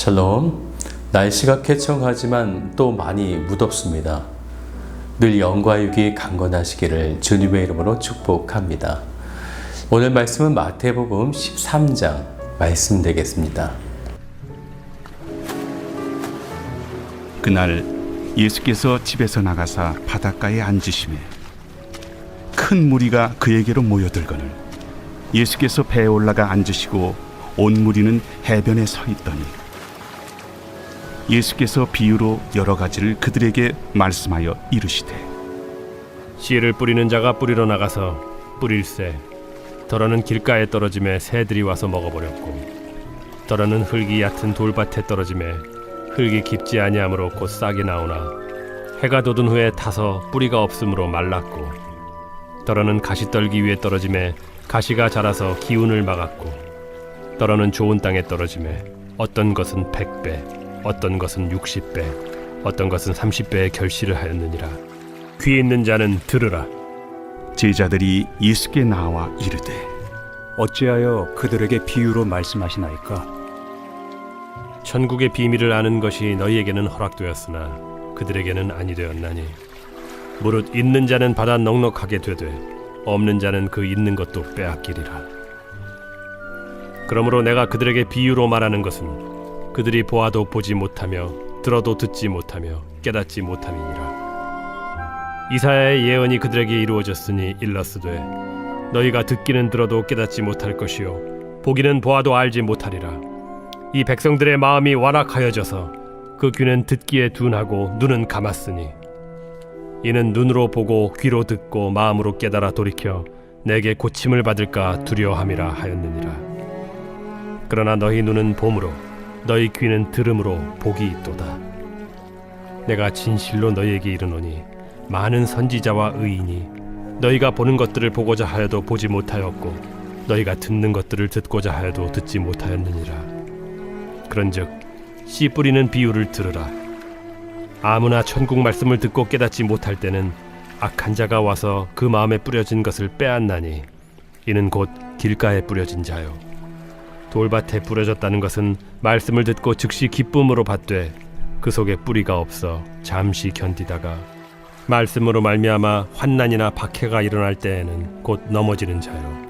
샬롬. 날씨가 쾌청하지만 또 많이 무덥습니다. 늘 영과 육이 강건하시기를 주님의 이름으로 축복합니다. 오늘 말씀은 마태복음 13장 말씀 되겠습니다. 그날 예수께서 집에서 나가사 바닷가에 앉으시매 큰 무리가 그에게로 모여들거늘 예수께서 배에 올라가 앉으시고 온 무리는 해변에 서 있더니 예수께서 비유로 여러 가지를 그들에게 말씀하여 이르시되 씨를 뿌리는 자가 뿌리러 나가서 뿌릴새 더러는 길가에 떨어짐에 새들이 와서 먹어버렸고 더러는 흙이 얕은 돌밭에 떨어짐에 흙이 깊지 아니하므로 곧 싹이 나오나 해가 돋은 후에 타서 뿌리가 없으므로 말랐고 더러는 가시떨기 위에 떨어짐에 가시가 자라서 기운을 막았고 더러는 좋은 땅에 떨어짐에 어떤 것은 100배 어떤 것은 60배 어떤 것은 30배의 결실을 하였느니라. 귀 있는 자는 들으라. 제자들이 예수께 나와 이르되 어찌하여 그들에게 비유로 말씀하시나이까? 천국의 비밀을 아는 것이 너희에게는 허락되었으나 그들에게는 아니 되었나니 무릇 있는 자는 받아 넉넉하게 되되 없는 자는 그 있는 것도 빼앗기리라. 그러므로 내가 그들에게 비유로 말하는 것은 그들이 보아도 보지 못하며 들어도 듣지 못하며 깨닫지 못함이니라. 이사야의 예언이 그들에게 이루어졌으니 일렀으되 너희가 듣기는 들어도 깨닫지 못할 것이요 보기는 보아도 알지 못하리라. 이 백성들의 마음이 완악하여져서 그 귀는 듣기에 둔하고 눈은 감았으니 이는 눈으로 보고 귀로 듣고 마음으로 깨달아 돌이켜 내게 고침을 받을까 두려워함이라 하였느니라. 그러나 너희 눈은 봄으로 너희 귀는 들음으로 복이 있도다. 내가 진실로 너희에게 이르노니 많은 선지자와 의인이 너희가 보는 것들을 보고자 하여도 보지 못하였고 너희가 듣는 것들을 듣고자 하여도 듣지 못하였느니라. 그런즉 씨 뿌리는 비유를 들으라. 아무나 천국 말씀을 듣고 깨닫지 못할 때는 악한 자가 와서 그 마음에 뿌려진 것을 빼앗나니 이는 곧 길가에 뿌려진 자요 돌밭에 뿌려졌다는 것은 말씀을 듣고 즉시 기쁨으로 받되 그 속에 뿌리가 없어 잠시 견디다가 말씀으로 말미암아 환난이나 박해가 일어날 때에는 곧 넘어지는 자요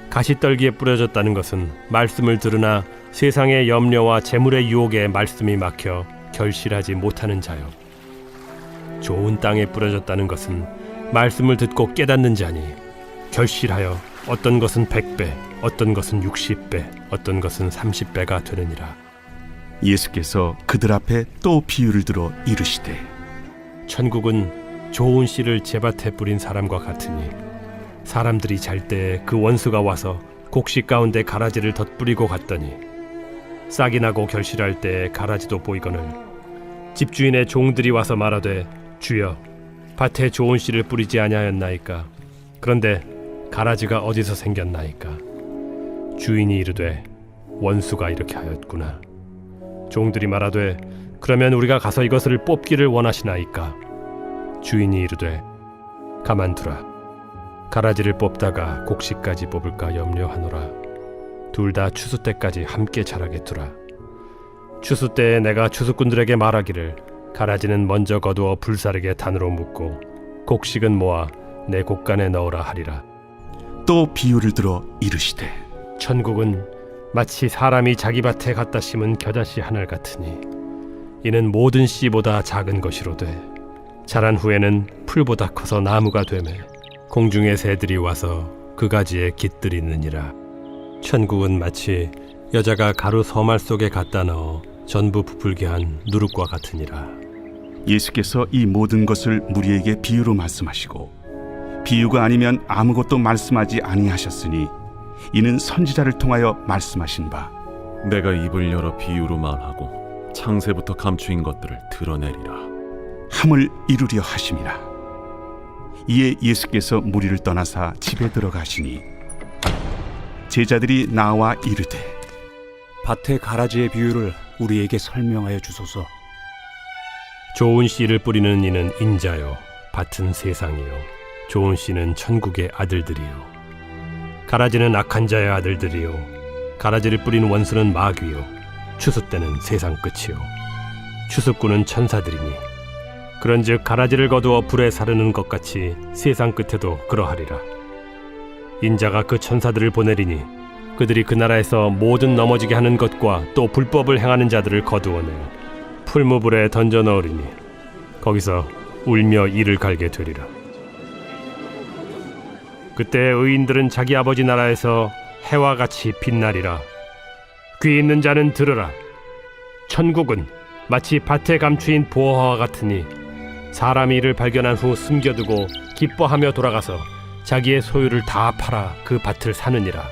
가시떨기에 뿌려졌다는 것은 말씀을 들으나 세상의 염려와 재물의 유혹에 말씀이 막혀 결실하지 못하는 자요 좋은 땅에 뿌려졌다는 것은 말씀을 듣고 깨닫는 자니 결실하여 어떤 것은 100배 어떤 것은 60배 어떤 것은 30배가 되느니라. 예수께서 그들 앞에 또 비유를 들어 이르시되 천국은 좋은 씨를 제밭에 뿌린 사람과 같으니 사람들이 잘 때에 그 원수가 와서 곡식 가운데 가라지를 덧뿌리고 갔더니 싹이 나고 결실할 때에 가라지도 보이거늘 집주인의 종들이 와서 말하되 주여 밭에 좋은 씨를 뿌리지 아니하였나이까? 그런데 가라지가 어디서 생겼나이까? 주인이 이르되 원수가 이렇게 하였구나. 종들이 말하되 그러면 우리가 가서 이것을 뽑기를 원하시나이까? 주인이 이르되 가만두라. 가라지를 뽑다가 곡식까지 뽑을까 염려하노라. 둘 다 추수 때까지 함께 자라게 두라. 추수 때에 내가 추수꾼들에게 말하기를 가라지는 먼저 거두어 불사르게 단으로 묶고 곡식은 모아 내 곡간에 넣으라 하리라. 또 비유를 들어 이르시되 천국은 마치 사람이 자기 밭에 갖다 심은 겨자씨 하늘 같으니 이는 모든 씨보다 작은 것이로되 자란 후에는 풀보다 커서 나무가 되매 공중의 새들이 와서 그 가지에 깃들이느니라. 천국은 마치 여자가 가루 서말 속에 갖다 넣어 전부 부풀게 한 누룩과 같으니라. 예수께서 이 모든 것을 무리에게 비유로 말씀하시고 비유가 아니면 아무것도 말씀하지 아니하셨으니 이는 선지자를 통하여 말씀하신 바 내가 입을 열어 비유로 말하고 창세부터 감추인 것들을 드러내리라 함을 이루려 하심이라. 이에 예수께서 무리를 떠나사 집에 들어가시니 제자들이 나와 이르되 밭의 가라지의 비유를 우리에게 설명하여 주소서. 좋은 씨를 뿌리는 이는 인자요 밭은 세상이요 좋은 씨는 천국의 아들들이요 가라지는 악한 자의 아들들이요 가라지를 뿌린 원수는 마귀요 추수 때는 세상 끝이요 추수꾼은 천사들이니 그런즉 가라지를 거두어 불에 사르는 것 같이 세상 끝에도 그러하리라. 인자가 그 천사들을 보내리니 그들이 그 나라에서 모든 넘어지게 하는 것과 또 불법을 행하는 자들을 거두어내어 풀무불에 던져 넣으리니 거기서 울며 이를 갈게 되리라. 그때 의인들은 자기 아버지 나라에서 해와 같이 빛나리라. 귀 있는 자는 들으라. 천국은 마치 밭에 감추인 보화와 같으니 사람이 이를 발견한 후 숨겨두고 기뻐하며 돌아가서 자기의 소유를 다 팔아 그 밭을 사느니라.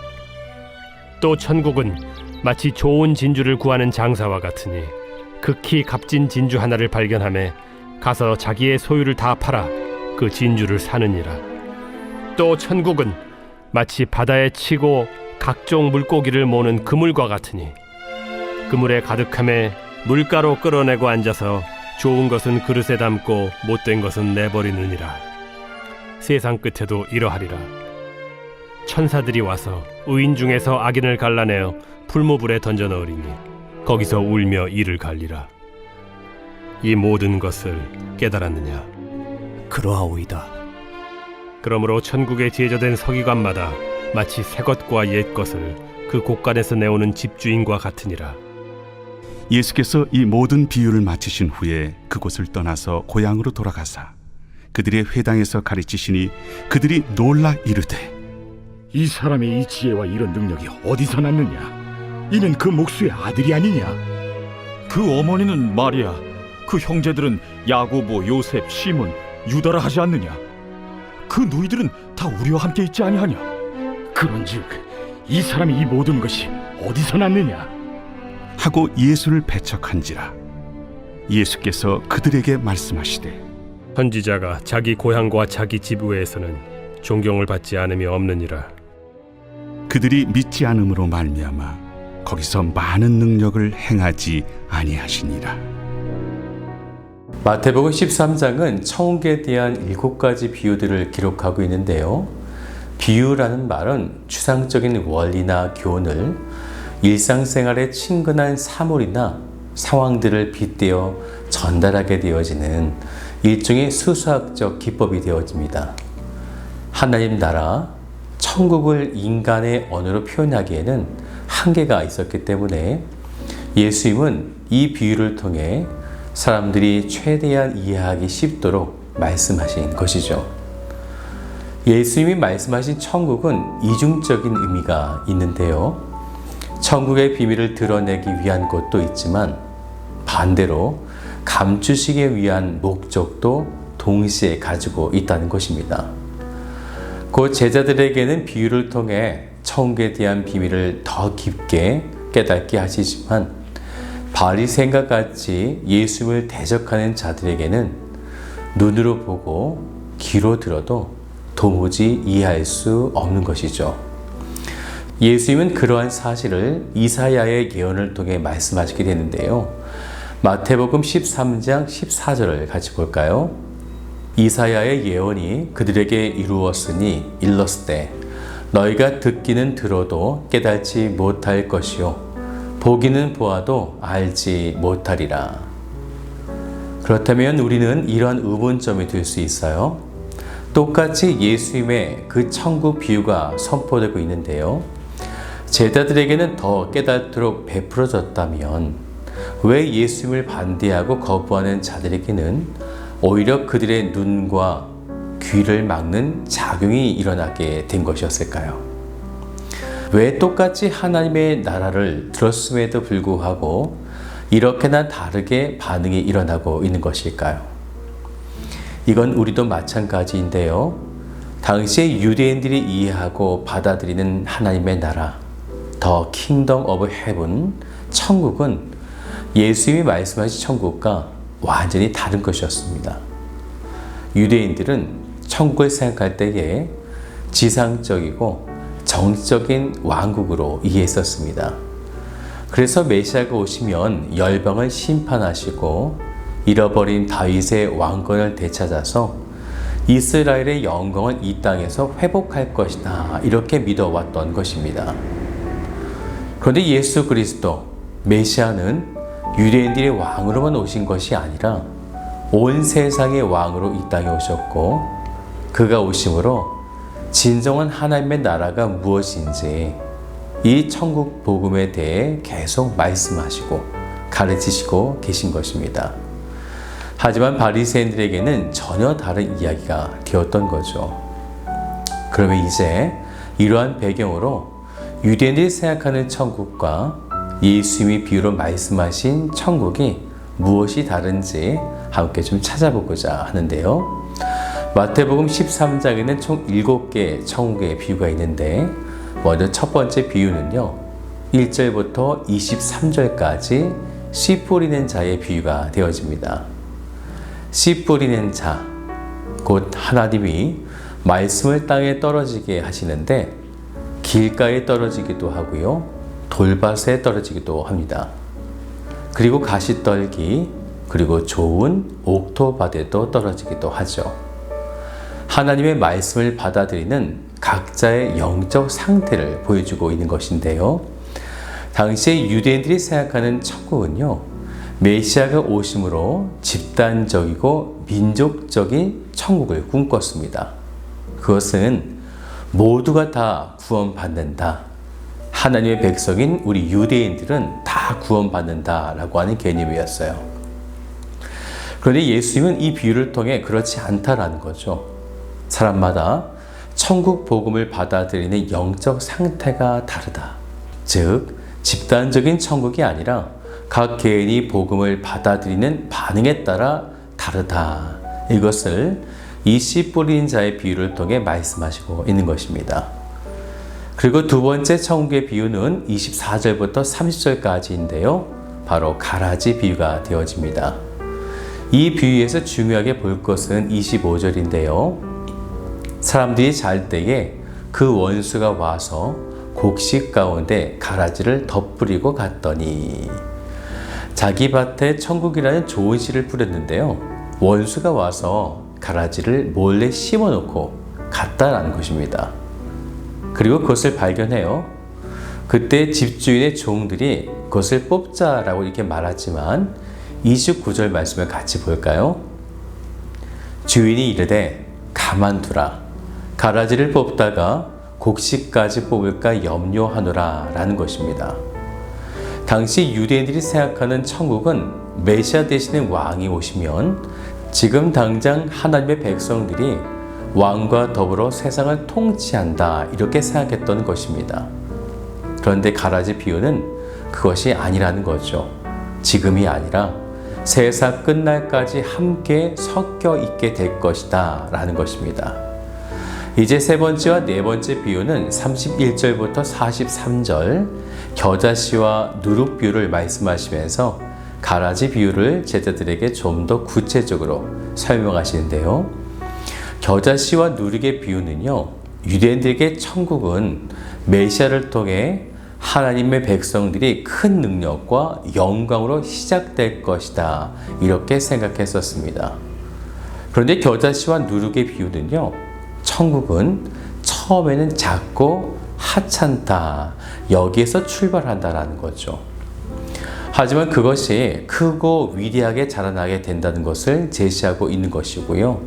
또 천국은 마치 좋은 진주를 구하는 장사와 같으니 극히 값진 진주 하나를 발견하며 가서 자기의 소유를 다 팔아 그 진주를 사느니라. 또 천국은 마치 바다에 치고 각종 물고기를 모는 그물과 같으니 그물에 가득함에 물가로 끌어내고 앉아서 좋은 것은 그릇에 담고 못된 것은 내버리느니라. 세상 끝에도 이러하리라. 천사들이 와서 의인 중에서 악인을 갈라내어 풀무불에 던져 넣으리니 거기서 울며 이를 갈리라. 이 모든 것을 깨달았느냐? 그러하오이다. 그러므로 천국에 제자된 서기관마다 마치 새 것과 옛 것을 그 곳간에서 내오는 집주인과 같으니라. 예수께서 이 모든 비유를 마치신 후에 그곳을 떠나서 고향으로 돌아가사 그들의 회당에서 가르치시니 그들이 놀라 이르되 이 사람의 이 지혜와 이런 능력이 어디서 났느냐? 이는 그 목수의 아들이 아니냐? 그 어머니는 마리아, 그 형제들은 야고보, 요셉, 시몬, 유다라 하지 않느냐? 그 누이들은 다 우리와 함께 있지 아니하냐? 그런즉 이 사람이 이 모든 것이 어디서 났느냐? 하고 예수를 배척한지라. 예수께서 그들에게 말씀하시되 선지자가 자기 고향과 자기 집 외에서는 존경을 받지 않음이 없느니라. 그들이 믿지 않음으로 말미암아 거기서 많은 능력을 행하지 아니하시니라. 마태복음 13장은 천국에 대한 7가지 비유들을 기록하고 있는데요. 비유라는 말은 추상적인 원리나 교훈을 일상생활의 친근한 사물이나 상황들을 빗대어 전달하게 되어지는 일종의 수수학적 기법이 되어집니다. 하나님 나라, 천국을 인간의 언어로 표현하기에는 한계가 있었기 때문에 예수님은 이 비유를 통해 사람들이 최대한 이해하기 쉽도록 말씀하신 것이죠. 예수님이 말씀하신 천국은 이중적인 의미가 있는데요. 천국의 비밀을 드러내기 위한 것도 있지만 반대로 감추시기 위한 목적도 동시에 가지고 있다는 것입니다. 곧 제자들에게는 비유를 통해 천국에 대한 비밀을 더 깊게 깨닫게 하시지만 바리새인과 같이 예수님을 대적하는 자들에게는 눈으로 보고 귀로 들어도 도무지 이해할 수 없는 것이죠. 예수님은 그러한 사실을 이사야의 예언을 통해 말씀하시게 되는데요. 마태복음 13장 14절을 같이 볼까요? 이사야의 예언이 그들에게 이루었으니 일렀으되 너희가 듣기는 들어도 깨닫지 못할 것이요 보기는 보아도 알지 못하리라. 그렇다면 우리는 이런 의문점이 들 수 있어요. 똑같이 예수님의 그 천국 비유가 선포되고 있는데요. 제자들에게는 더 깨닫도록 베풀어졌다면 왜 예수님을 반대하고 거부하는 자들에게는 오히려 그들의 눈과 귀를 막는 작용이 일어나게 된 것이었을까요? 왜 똑같이 하나님의 나라를 들었음에도 불구하고 이렇게나 다르게 반응이 일어나고 있는 것일까요? 이건 우리도 마찬가지인데요. 당시에 유대인들이 이해하고 받아들이는 하나님의 나라, The Kingdom of Heaven, 천국은 예수님이 말씀하신 천국과 완전히 다른 것이었습니다. 유대인들은 천국을 생각할 때에 지상적이고 정적인 왕국으로 이해했었습니다. 그래서 메시아가 오시면 열방을 심판하시고 잃어버린 다윗의 왕권을 되찾아서 이스라엘의 영광을 이 땅에서 회복할 것이다, 이렇게 믿어왔던 것입니다. 그런데 예수 그리스도, 메시아는 유대인들의 왕으로만 오신 것이 아니라 온 세상의 왕으로 이 땅에 오셨고, 그가 오심으로 진정한 하나님의 나라가 무엇인지 이 천국 복음에 대해 계속 말씀하시고 가르치시고 계신 것입니다. 하지만 바리새인들에게는 전혀 다른 이야기가 되었던 거죠. 그러면 이제 이러한 배경으로 유대인들이 생각하는 천국과 예수님이 비유로 말씀하신 천국이 무엇이 다른지 함께 좀 찾아보고자 하는데요. 마태복음 13장에는 총 7개의 천국의 비유가 있는데, 먼저 첫 번째 비유는요, 1절부터 23절까지 씨 뿌리는 자의 비유가 되어집니다. 씨 뿌리는 자, 곧 하나님이 말씀을 땅에 떨어지게 하시는데 길가에 떨어지기도 하고요, 돌밭에 떨어지기도 합니다. 그리고 가시떨기, 그리고 좋은 옥토밭에도 떨어지기도 하죠. 하나님의 말씀을 받아들이는 각자의 영적 상태를 보여주고 있는 것인데요. 당시에 유대인들이 생각하는 천국은요, 메시아가 오심으로 집단적이고 민족적인 천국을 꿈꿨습니다. 그것은 모두가 다 구원받는다, 하나님의 백성인 우리 유대인들은 다 구원받는다라고 하는 개념이었어요. 그런데 예수님은 이 비유를 통해 그렇지 않다라는 거죠. 사람마다 천국 복음을 받아들이는 영적 상태가 다르다. 즉, 집단적인 천국이 아니라 각 개인이 복음을 받아들이는 반응에 따라 다르다. 이것을 이 씨 뿌린 자의 비유를 통해 말씀하시고 있는 것입니다. 그리고 두 번째 천국의 비유는 24절부터 30절까지인데요. 바로 가라지 비유가 되어집니다. 이 비유에서 중요하게 볼 것은 25절인데요. 사람들이 잘 때에 그 원수가 와서 곡식 가운데 가라지를 덧뿌리고 갔더니, 자기 밭에 천국이라는 좋은 씨를 뿌렸는데요, 원수가 와서 가라지를 몰래 심어놓고 갔다라는 것입니다. 그리고 그것을 발견해요. 그때 집주인의 종들이 그것을 뽑자라고 이렇게 말하지만 29절 말씀을 같이 볼까요? 주인이 이르되 가만두라, 가라지를 뽑다가 곡식까지 뽑을까 염려하노라 라는 것입니다. 당시 유대인들이 생각하는 천국은 메시아 되시는 왕이 오시면 지금 당장 하나님의 백성들이 왕과 더불어 세상을 통치한다, 이렇게 생각했던 것입니다. 그런데 가라지 비유는 그것이 아니라는 거죠. 지금이 아니라 세상 끝날까지 함께 섞여 있게 될 것이다 라는 것입니다. 이제 세 번째와 네 번째 비유는 31절부터 43절 겨자씨와 누룩 비유를 말씀하시면서 가라지 비유를 제자들에게 좀 더 구체적으로 설명하시는데요. 겨자씨와 누룩의 비유는요, 유대인들에게 천국은 메시아를 통해 하나님의 백성들이 큰 능력과 영광으로 시작될 것이다, 이렇게 생각했었습니다. 그런데 겨자씨와 누룩의 비유는요, 천국은 처음에는 작고 하찮다, 여기에서 출발한다라는 거죠. 하지만 그것이 크고 위대하게 자라나게 된다는 것을 제시하고 있는 것이고요.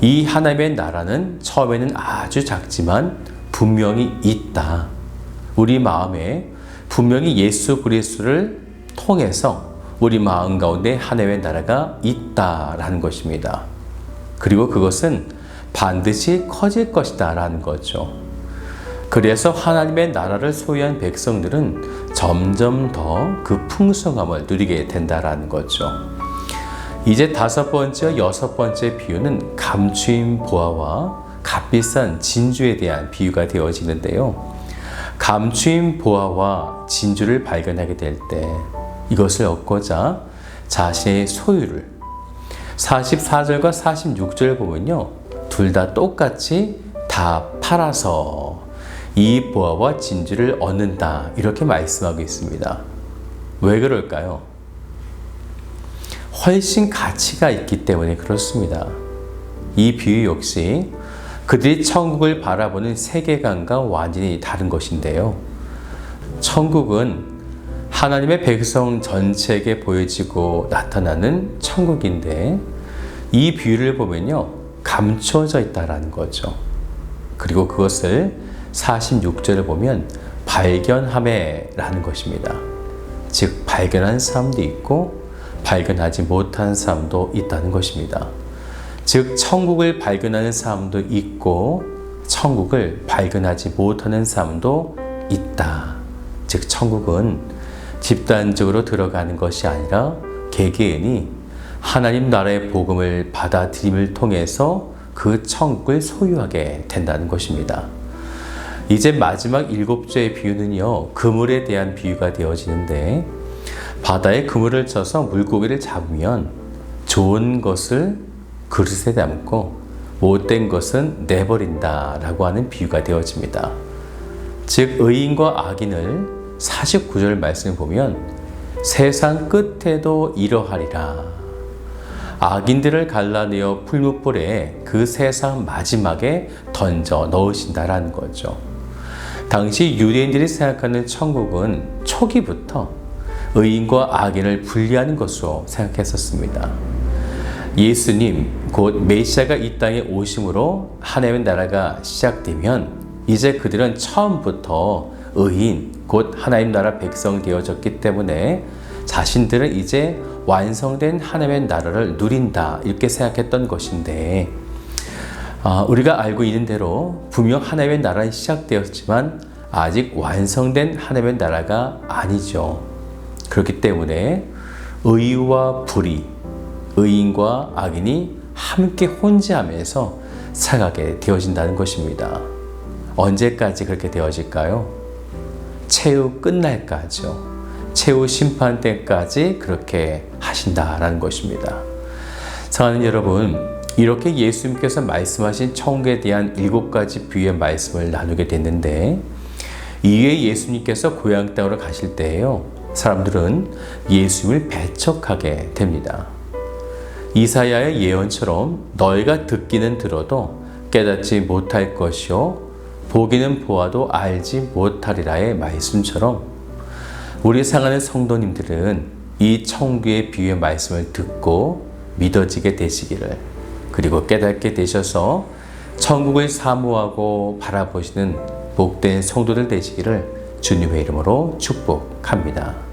이 하나님의 나라는 처음에는 아주 작지만 분명히 있다. 우리 마음에 분명히 예수 그리스도를 통해서 우리 마음 가운데 하나님의 나라가 있다라는 것입니다. 그리고 그것은 반드시 커질 것이다 라는 거죠. 그래서 하나님의 나라를 소유한 백성들은 점점 더 그 풍성함을 누리게 된다라는 거죠. 이제 다섯 번째와 여섯 번째 비유는 감추인 보화와 값비싼 진주에 대한 비유가 되어지는데요. 감추인 보화와 진주를 발견하게 될 때 이것을 얻고자 자신의 소유를, 44절과 46절 보면요, 둘 다 똑같이 다 팔아서 이 보화와 진주를 얻는다, 이렇게 말씀하고 있습니다. 왜 그럴까요? 훨씬 가치가 있기 때문에 그렇습니다. 이 비유 역시 그들이 천국을 바라보는 세계관과 완전히 다른 것인데요. 천국은 하나님의 백성 전체에게 보여지고 나타나는 천국인데 이 비유를 보면요, 감춰져 있다라는 거죠. 그리고 그것을 46절을 보면 발견함에라는 것입니다. 즉 발견한 사람도 있고 발견하지 못한 사람도 있다는 것입니다. 즉 천국을 발견하는 사람도 있고 천국을 발견하지 못하는 사람도 있다. 즉 천국은 집단적으로 들어가는 것이 아니라 개개인이 하나님 나라의 복음을 받아들임을 통해서 그 천국을 소유하게 된다는 것입니다. 이제 마지막 7조의 비유는요, 그물에 대한 비유가 되어지는데 바다에 그물을 쳐서 물고기를 잡으면 좋은 것을 그릇에 담고 못된 것은 내버린다 라고 하는 비유가 되어집니다. 즉 의인과 악인을 49절 말씀을 보면 세상 끝에도 이러하리라. 악인들을 갈라내어 풀무불에 그 세상 마지막에 던져 넣으신다라는 거죠. 당시 유대인들이 생각하는 천국은 초기부터 의인과 악인을 분리하는 것으로 생각했었습니다. 예수님, 곧 메시아가 이 땅에 오심으로 하나님의 나라가 시작되면 이제 그들은 처음부터 의인, 곧 하나님 나라 백성 되어졌기 때문에 자신들은 이제 완성된 하나님의 나라를 누린다 이렇게 생각했던 것인데 우리가 알고 있는 대로 분명 하나님의 나라는 시작되었지만 아직 완성된 하나님의 나라가 아니죠. 그렇기 때문에 의와 불의, 의인과 악인이 함께 혼재하면서 살아가게 되어진다는 것입니다. 언제까지 그렇게 되어질까요? 최후 끝날까지요. 최후 심판 때까지 그렇게 하신다라는 것입니다. 사랑하는 여러분, 이렇게 예수님께서 말씀하신 천국에 대한 7가지 비유의 말씀을 나누게 됐는데 이후에 예수님께서 고향 땅으로 가실 때에요, 사람들은 예수님을 배척하게 됩니다. 이사야의 예언처럼 너희가 듣기는 들어도 깨닫지 못할 것이요 보기는 보아도 알지 못하리라의 말씀처럼 우리 사랑하는 성도님들은 이 천국의 비유의 말씀을 듣고 믿어지게 되시기를, 그리고 깨닫게 되셔서 천국을 사모하고 바라보시는 복된 성도들 되시기를 주님의 이름으로 축복합니다.